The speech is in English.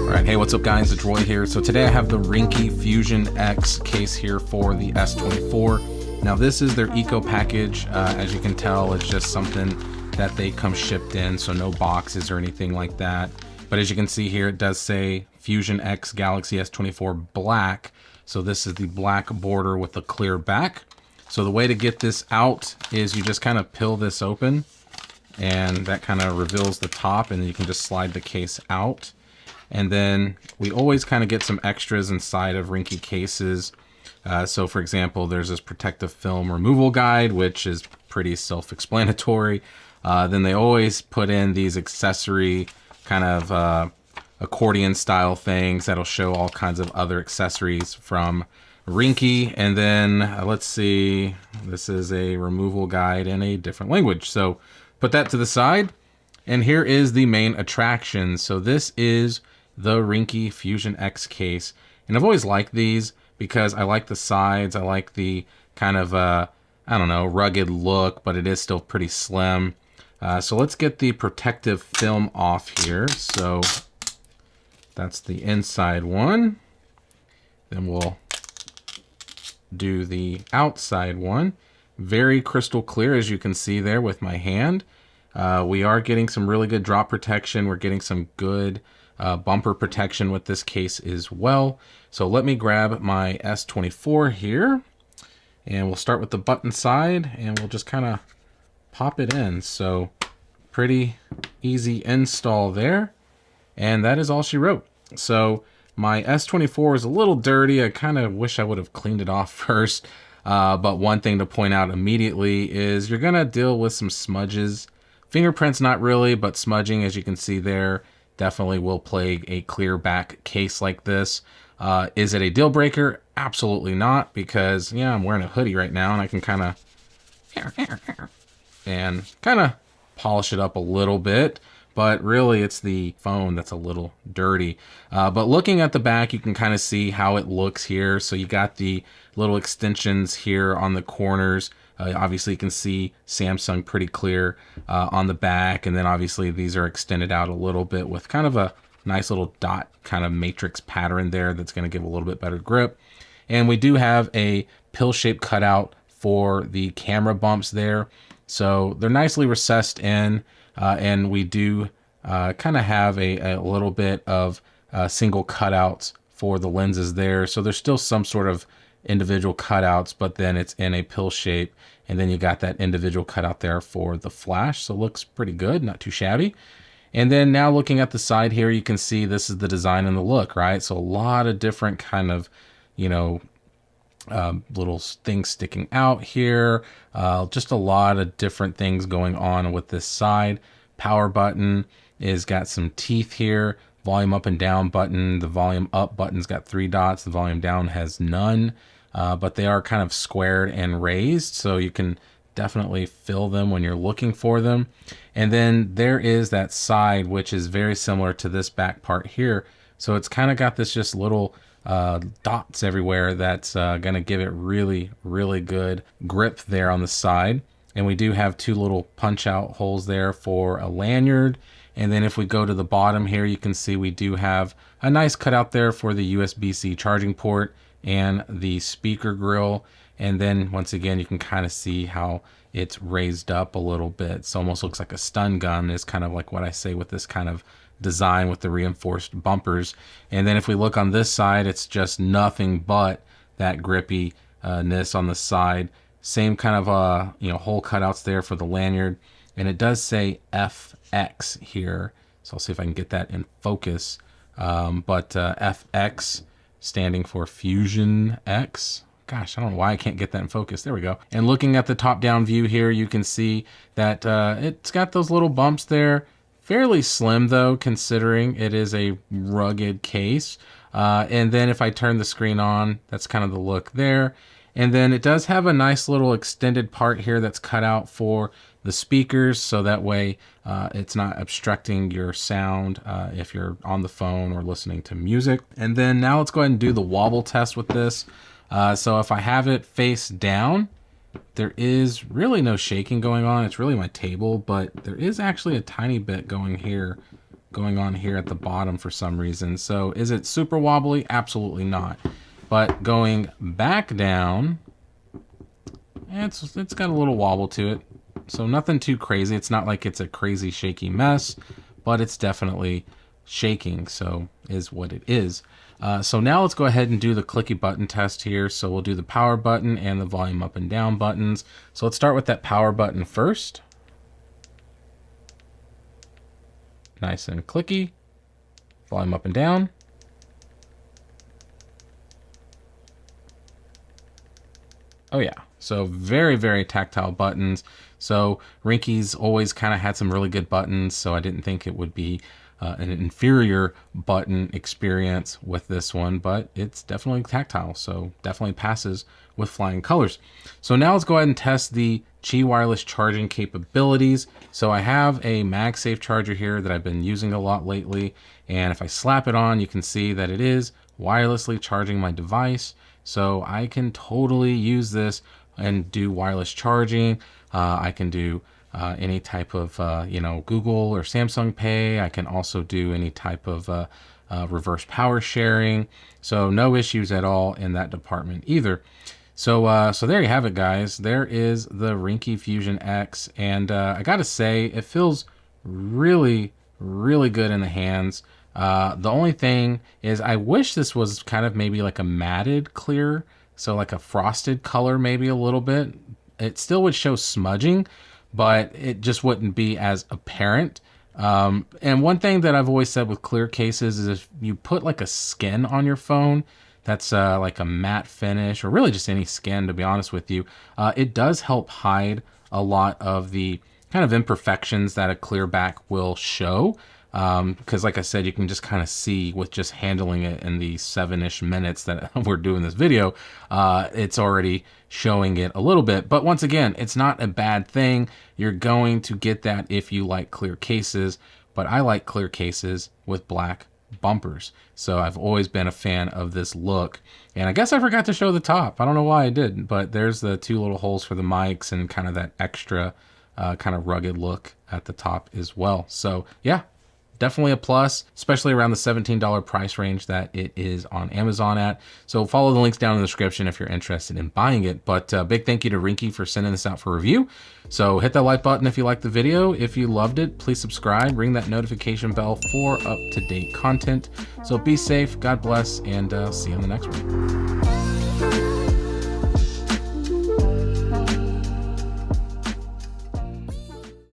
Alright, hey, what's up guys, it's Roy here. So today I have the Ringke Fusion X case here for the S24. Now this is their eco package. As you can tell, it's just something that they come shipped in, so no boxes or anything like that. But as you can see here, it does say Fusion X Galaxy S24 Black. So this is the black border with the clear back. So the way to get this out is you just kind of peel this open, and that kind of reveals the top, and then you can just slide the case out. And then we always kind of get some extras inside of Ringke cases. So for example, there's this protective film removal guide, which is pretty self-explanatory. Then they always put in these accessory kind of accordion style things that'll show all kinds of other accessories from Ringke. And then let's see, this is a removal guide in a different language. So put that to the side. And here is the main attraction. So this is the Ringke Fusion X case. And I've always liked these because I like the sides. I like the kind of, I don't know, rugged look, but it is still pretty slim. So let's get the protective film off here. So that's the inside one. Then we'll do the outside one. Very crystal clear, as you can see there with my hand. We are getting some really good drop protection. We're getting some good bumper protection with this case as well. So let me grab my S24 here, and we'll start with the button side, and we'll just kind of pop it in. So pretty easy install there, and that is all she wrote. So my S24 is a little dirty. I kind of wish I would have cleaned it off first, but one thing to point out immediately is you're gonna deal with some smudges. Fingerprints not really, but smudging, as you can see there, definitely will plague a clear back case like this. Is it a deal breaker? Absolutely not, because yeah, I'm wearing a hoodie right now and I can kind of polish it up a little bit, but really it's the phone that's a little dirty. But looking at the back, you can kind of see how it looks here. So you got the little extensions here on the corners. Obviously you can see Samsung pretty clear on the back, and then obviously these are extended out a little bit with kind of a nice little dot kind of matrix pattern there that's going to give a little bit better grip. And we do have a pill-shaped cutout for the camera bumps there, so they're nicely recessed in, and we do kind of have a little bit of single cutouts for the lenses there, so there's still some sort of individual cutouts, but then it's in a pill shape, and then you got that individual cutout there for the flash. So it looks pretty good, not too shabby. And then now looking at the side here, you can see this is the design and the look, right? So a lot of different kind of, you know, little things sticking out here. Just a lot of different things going on with this side. Power button is got some teeth here. Volume up and down button. The volume up button's got 3 dots. The volume down has none, but they are kind of squared and raised, so you can definitely fill them when you're looking for them. And then there is that side, which is very similar to this back part here. So it's kind of got this just little dots everywhere that's going to give it really, really good grip there on the side. And we do have 2 little punch out holes there for a lanyard. And then if we go to the bottom here, you can see we do have a nice cutout there for the USB-C charging port and the speaker grill. And then once again, you can kind of see how it's raised up a little bit. It almost looks like a stun gun, is kind of like what I say with this kind of design with the reinforced bumpers. And then if we look on this side, it's just nothing but that grippiness on the side. Same kind of you know, hole cutouts there for the lanyard. And it does say FX here, so I'll see if I can get that in focus. But FX standing for Fusion X. Gosh, I don't know why I can't get that in focus. There we go. And looking at the top-down view here, you can see that it's got those little bumps there. Fairly slim, though, considering it is a rugged case. And then if I turn the screen on, that's kind of the look there. And then it does have a nice little extended part here that's cut out for the speakers, so that way it's not obstructing your sound if you're on the phone or listening to music. And then now let's go ahead and do the wobble test with this. So if I have it face down, there is really no shaking going on. It's really my table, but there is actually a tiny bit going here going on here at the bottom for some reason. So is it super wobbly? Absolutely not. But going back down, it's got a little wobble to it. So nothing too crazy. It's not like it's a crazy shaky mess, but it's definitely shaking, so is what it is. So now let's go ahead and do the clicky button test here. So we'll do the power button and the volume up and down buttons. So let's start with that power button first. Nice and clicky. Volume up and down. Oh yeah, so very, very tactile buttons. So Ringke's always kind of had some really good buttons, so I didn't think it would be an inferior button experience with this one, but it's definitely tactile, so definitely passes with flying colors. So now let's go ahead and test the Qi wireless charging capabilities. So I have a MagSafe charger here that I've been using a lot lately, and if I slap it on, you can see that it is wirelessly charging my device. So I can totally use this and do wireless charging. I can do any type of, Google or Samsung Pay. I can also do any type of reverse power sharing. So no issues at all in that department either. So there you have it, guys. There is the Ringke Fusion X. And I gotta say, it feels really, really good in the hands. The only thing is I wish this was kind of maybe like a matted clear, so like a frosted color maybe a little bit. It still would show smudging, but it just wouldn't be as apparent. And one thing that I've always said with clear cases is if you put like a skin on your phone, that's like a matte finish or really just any skin, to be honest with you, it does help hide a lot of the kind of imperfections that a clear back will show. Because like I said, you can just kind of see with just handling it in the 7-ish minutes that we're doing this video, it's already showing it a little bit. But once again, it's not a bad thing. You're going to get that if you like clear cases, but I like clear cases with black bumpers. So I've always been a fan of this look. And I guess I forgot to show the top. I don't know why I didn't, but there's the 2 little holes for the mics and kind of that extra kind of rugged look at the top as well. So yeah, definitely a plus, especially around the $17 price range that it is on Amazon at. So follow the links down in the description if you're interested in buying it. But big thank you to Ringke for sending this out for review. So hit that like button if you liked the video. If you loved it, please subscribe, ring that notification bell for up-to-date content. So be safe, God bless, and see you on the next one.